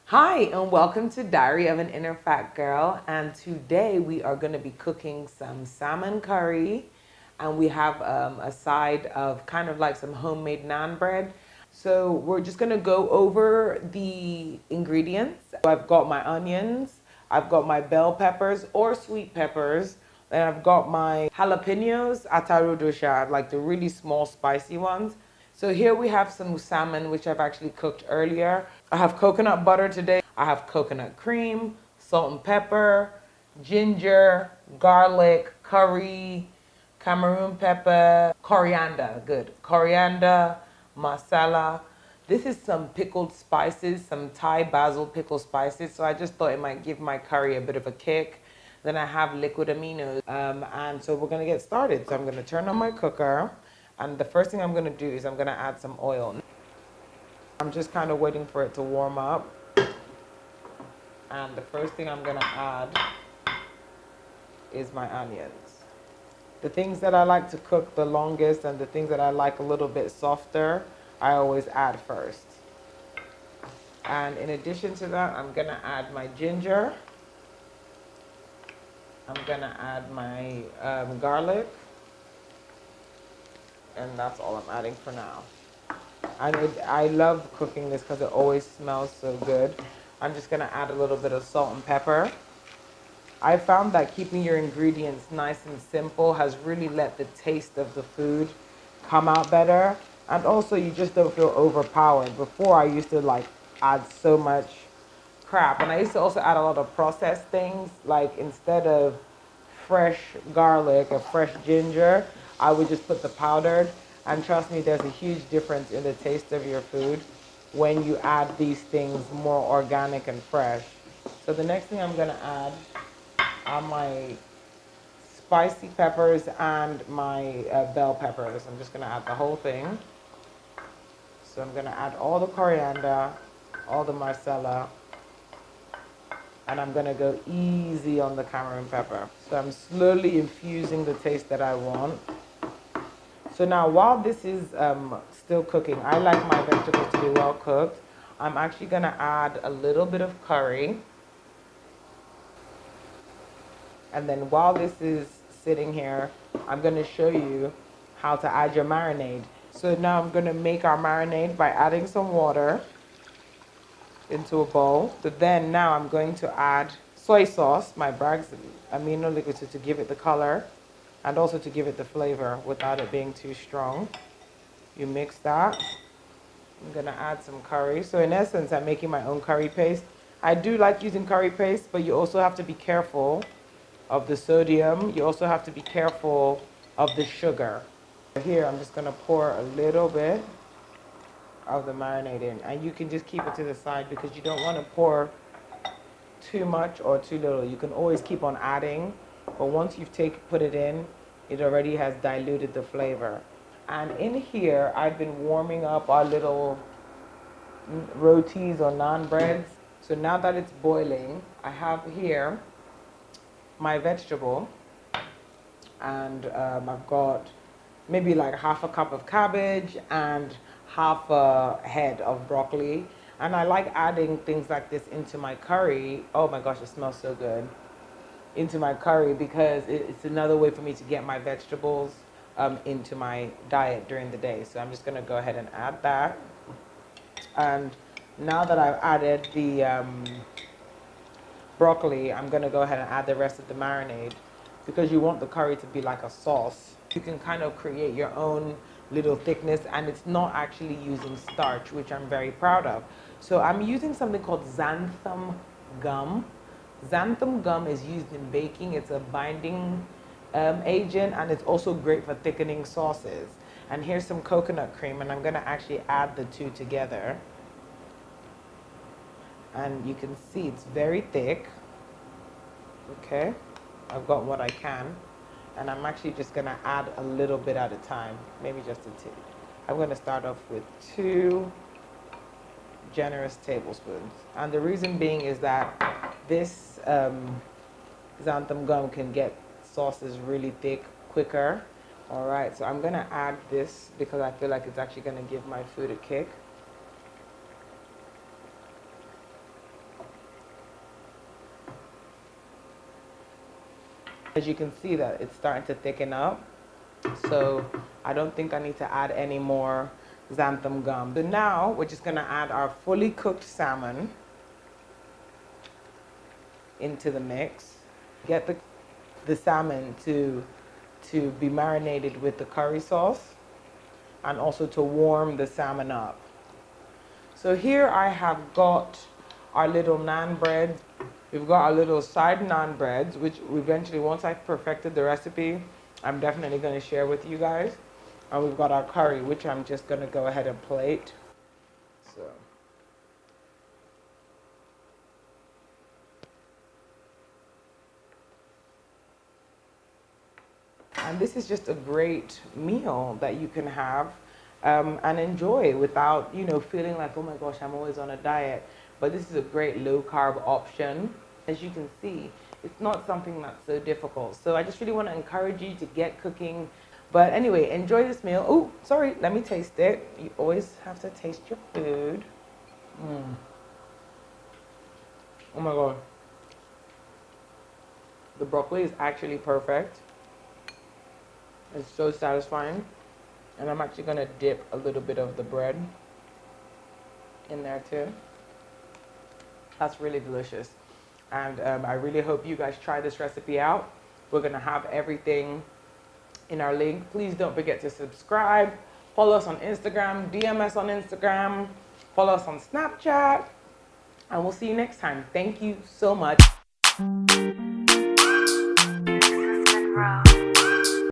Hi, and welcome to Diary of an Inner Fat Girl. And today we are going to be cooking some salmon curry, and we have a side of kind of like some homemade naan bread. So we're just going to go over the ingredients. I've got my onions, I've got my bell peppers or sweet peppers, and I've got my jalapenos, atarudo, like the really small spicy ones. So here we have some salmon, which I've actually cooked earlier. I have coconut butter today. I have coconut cream, salt and pepper, ginger, garlic, curry, Cameroon pepper, coriander, good. Coriander, masala. This is some pickled spices, some Thai basil pickled spices. So I just thought it might give my curry a bit of a kick. Then I have liquid aminos. And so we're gonna get started. So I'm gonna turn on my cooker. And the first thing I'm gonna do is I'm gonna add some oil. I'm just kind of waiting for it to warm up. And the first thing I'm gonna add is my onions. The things that I like to cook the longest and the things that I like a little bit softer, I always add first. And in addition to that, I'm gonna add my ginger. I'm gonna add my garlic. And that's all I'm adding for now. I love cooking this because it always smells so good. I'm just gonna add a little bit of salt and pepper. I found that keeping your ingredients nice and simple has really let the taste of the food come out better. And also you just don't feel overpowered. Before I used to like add so much crap. And I used to also add a lot of processed things. Like instead of fresh garlic or fresh ginger, I would just put the powdered. And trust me, there's a huge difference in the taste of your food when you add these things more organic and fresh. So the next thing I'm gonna add are my spicy peppers and my bell peppers. I'm just gonna add the whole thing. So I'm gonna add all the coriander, all the masala, and I'm gonna go easy on the Cameroon pepper. So I'm slowly infusing the taste that I want. So now while this is still cooking, I like my vegetables to be well cooked. I'm actually gonna add a little bit of curry. And then while this is sitting here, I'm gonna show you how to add your marinade. So now I'm gonna make our marinade by adding some water into a bowl. So then now I'm going to add soy sauce, my Bragg's amino liquid, to give it the color and also to give it the flavor without it being too strong. You mix that. I'm gonna add some curry. So in essence, I'm making my own curry paste. I do like using curry paste, but you also have to be careful of the sodium. You also have to be careful of the sugar. Here, I'm just gonna pour a little bit of the marinade in, and you can just keep it to the side because you don't want to pour too much or too little. You can always keep on adding, but once you've put it in, it already has diluted the flavor. And in here, I've been warming up our little rotis or naan breads. So now that it's boiling, I have here my vegetable, and I've got maybe like half a cup of cabbage and half a head of broccoli. And I like adding things like this into my curry. Oh my gosh, it smells so good. Into my curry because it's another way for me to get my vegetables into my diet during the day. So I'm just gonna go ahead and add that. And now that I've added the broccoli, I'm gonna go ahead and add the rest of the marinade because you want the curry to be like a sauce. You can kind of create your own little thickness, and it's not actually using starch, which I'm very proud of. So I'm using something called xanthan gum. Xanthan gum is used in baking. It's a binding agent, and it's also great for thickening sauces. And here's some coconut cream, and I'm gonna actually add the two together. And you can see it's very thick. Okay, I've got what I can. And I'm actually just gonna add a little bit at a time, maybe just a two. I'm gonna start off with 2 generous tablespoons. And the reason being is that this xanthan gum can get sauces really thick quicker All right, so I'm gonna add this because I feel like it's actually gonna give my food a kick. As you can see that it's starting to thicken up. So I don't think I need to add any more xanthan gum. So now we're just gonna add our fully cooked salmon into the mix. Get the salmon to be marinated with the curry sauce and also to warm the salmon up. So here I have got our little naan bread. We've got our little side naan breads, which eventually, once I've perfected the recipe, I'm definitely going to share with you guys. And we've got our curry, which I'm just going to go ahead and plate. So. And this is just a great meal that you can have and enjoy without, feeling like, oh my gosh, I'm always on a diet. But this is a great low carb option. As you can see, it's not something that's so difficult. So I just really want to encourage you to get cooking. But anyway, enjoy this meal. Oh, sorry, let me taste it. You always have to taste your food. Oh my God. The broccoli is actually perfect. It's so satisfying. And I'm actually going to dip a little bit of the bread in there too. That's really delicious. And I really hope you guys try this recipe out. We're going to have everything in our link. Please don't forget to subscribe. Follow us on Instagram. DM us on Instagram. Follow us on Snapchat. And we'll see you next time. Thank you so much.